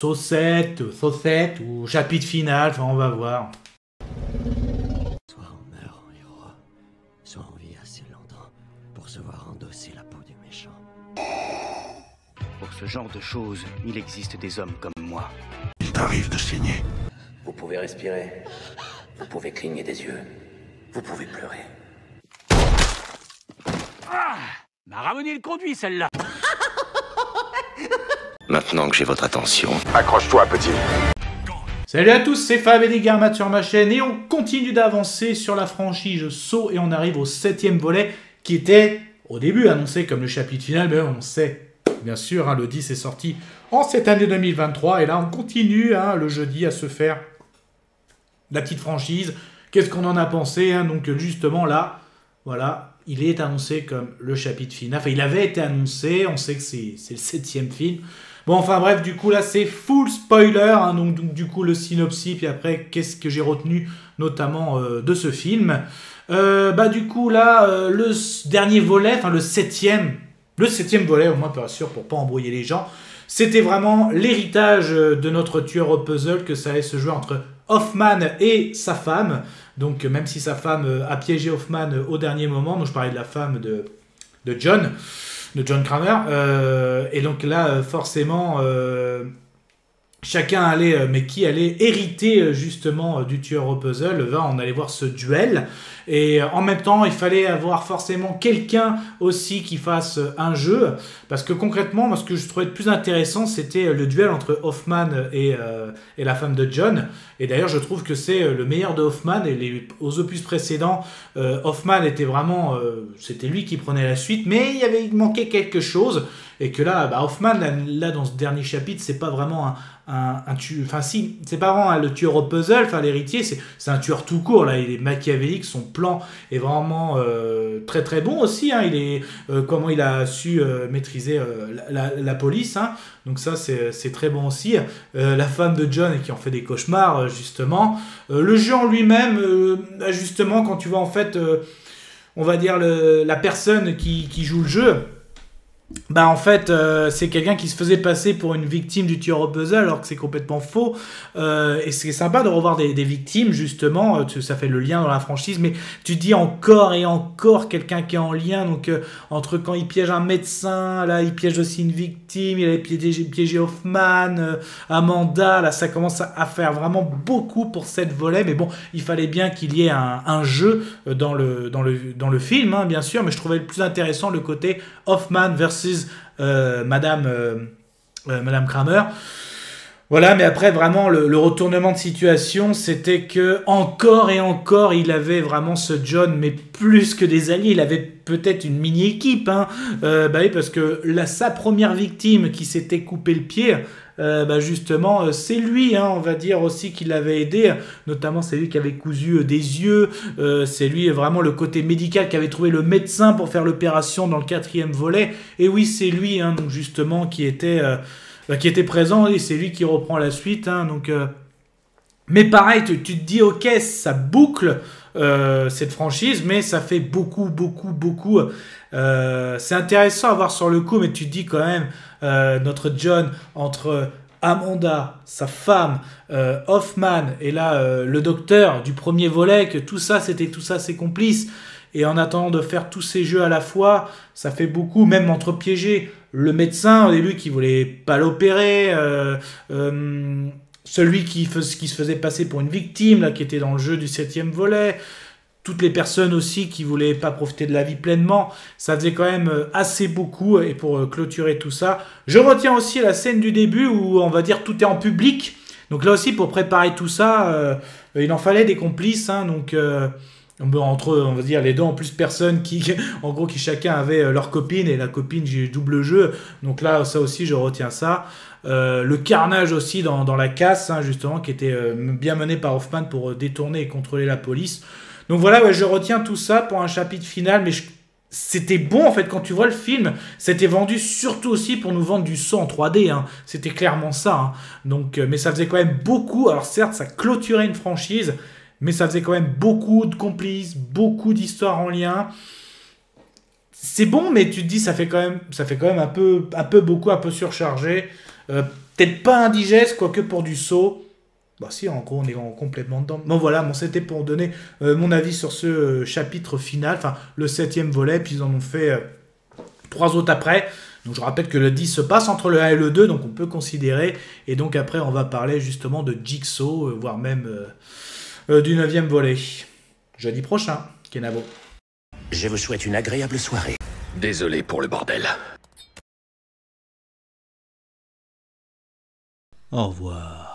saucette ou chapitre final, enfin on va voir. Soit on meurt en héros, soit on vit assez longtemps pour se voir endosser la peau du méchant. Pour ce genre de choses, il existe des hommes comme moi. Il t'arrive de saigner. Vous pouvez respirer, vous pouvez cligner des yeux, vous pouvez pleurer. Ah, m'a ramené le conduit celle-là. Maintenant que j'ai votre attention, Accroche-toi, petit. Salut à tous, c'est Fab et des Garmat sur ma chaîne et on continue d'avancer sur la franchise Saw et on arrive au 7e volet qui était au début annoncé comme le chapitre final, mais on sait, bien sûr, le 10 est sorti en cette année 2023 et là on continue le jeudi à se faire la petite franchise. Qu'est-ce qu'on en a pensé donc justement là, voilà, il est annoncé comme le chapitre final, enfin il avait été annoncé, on sait que c'est le 7e film. Bon, enfin bref, du coup là c'est full spoiler, donc du coup le synopsis, puis après qu'est-ce que j'ai retenu notamment de ce film. Du coup là, le dernier volet, enfin le 7e volet, au moins pour sûr, pour pas embrouiller les gens, c'était vraiment l'héritage de notre tueur au puzzle, que ça allait se jouer entre Hoffman et sa femme. Donc même si sa femme a piégé Hoffman au dernier moment, donc je parlais de la femme de John Kramer, et donc là forcément chacun allait, mais qui allait hériter justement du tueur au puzzle, on allait voir ce duel, et en même temps il fallait avoir forcément quelqu'un aussi qui fasse un jeu, parce que concrètement moi ce que je trouvais le plus intéressant c'était le duel entre Hoffman et la femme de John, et d'ailleurs je trouve que c'est le meilleur de Hoffman, et aux opus précédents Hoffman était vraiment, c'était lui qui prenait la suite, mais il manquait quelque chose, et que là Hoffman là dans ce dernier chapitre c'est pas vraiment un tueur, enfin si, c'est pas vraiment le tueur au puzzle, enfin l'héritier, c'est un tueur tout court, là, il est machiavélique, son plan est vraiment très très bon aussi, il est, comment il a su maîtriser la police, donc ça c'est très bon aussi, la femme de John qui en fait des cauchemars, justement, le jeu en lui-même, justement, quand tu vois en fait, on va dire la personne qui joue le jeu, en fait c'est quelqu'un qui se faisait passer pour une victime du tueur au puzzle alors que c'est complètement faux, et c'est sympa de revoir des victimes justement, ça fait le lien dans la franchise, mais tu te dis encore et encore quelqu'un qui est en lien, donc entre quand il piège un médecin, là il piège aussi une victime, il avait piégé Hoffman, Amanda, là ça commence à faire vraiment beaucoup pour cette volet, mais bon il fallait bien qu'il y ait un jeu dans le film, bien sûr, mais je trouvais le plus intéressant le côté Hoffman versus Madame Kramer. Voilà, mais après vraiment le retournement de situation, c'était que encore et encore il avait vraiment ce John, mais plus que des alliés, il avait peut-être une mini-équipe, oui, parce que sa première victime qui s'était coupé le pied, justement c'est lui, on va dire aussi qui l'avait aidé, notamment c'est lui qui avait cousu des yeux, c'est lui vraiment le côté médical qui avait trouvé le médecin pour faire l'opération dans le 4e volet, et oui c'est lui donc justement qui était présent, et c'est lui qui reprend la suite, donc mais pareil tu te dis ok ça boucle cette franchise, mais ça fait beaucoup, c'est intéressant à voir sur le coup, mais tu te dis quand même notre John entre Amanda, sa femme, Hoffman, et là le docteur du premier volet, que tout ça c'était ses complices, et en attendant de faire tous ces jeux à la fois, ça fait beaucoup, même entre piéger le médecin au début qui voulait pas l'opérer, celui qui se faisait passer pour une victime, là, qui était dans le jeu du 7e volet, toutes les personnes aussi qui voulaient pas profiter de la vie pleinement, ça faisait quand même assez beaucoup, et pour clôturer tout ça, je retiens aussi la scène du début où on va dire tout est en public, donc là aussi pour préparer tout ça, il en fallait des complices, donc entre on va dire les deux en plus personnes qui en gros qui chacun avait leur copine, et la copine j'ai double jeu, donc là ça aussi je retiens ça, le carnage aussi dans la casse, justement, qui était bien mené par Hoffman pour détourner et contrôler la police, donc voilà, je retiens tout ça pour un chapitre final, mais c'était bon en fait quand tu vois le film, c'était vendu surtout aussi pour nous vendre du son en 3D, c'était clairement ça, donc mais ça faisait quand même beaucoup, alors certes ça clôturait une franchise, mais ça faisait quand même beaucoup de complices, beaucoup d'histoires en lien. C'est bon, mais tu te dis ça fait quand même un peu beaucoup, un peu surchargé. peut-être pas indigeste, quoique pour du saut. Bah si, en gros, on est complètement dedans. Bon voilà, bon, c'était pour donner mon avis sur ce chapitre final, enfin le 7e volet, puis ils en ont fait 3 autres après. Donc je rappelle que le 10 se passe entre le 1 et le 2, donc on peut considérer. Et donc après, on va parler justement de Jigsaw, voire même du 9e volet. Jeudi prochain, Kenavo. Je vous souhaite une agréable soirée. Désolé pour le bordel. Au revoir.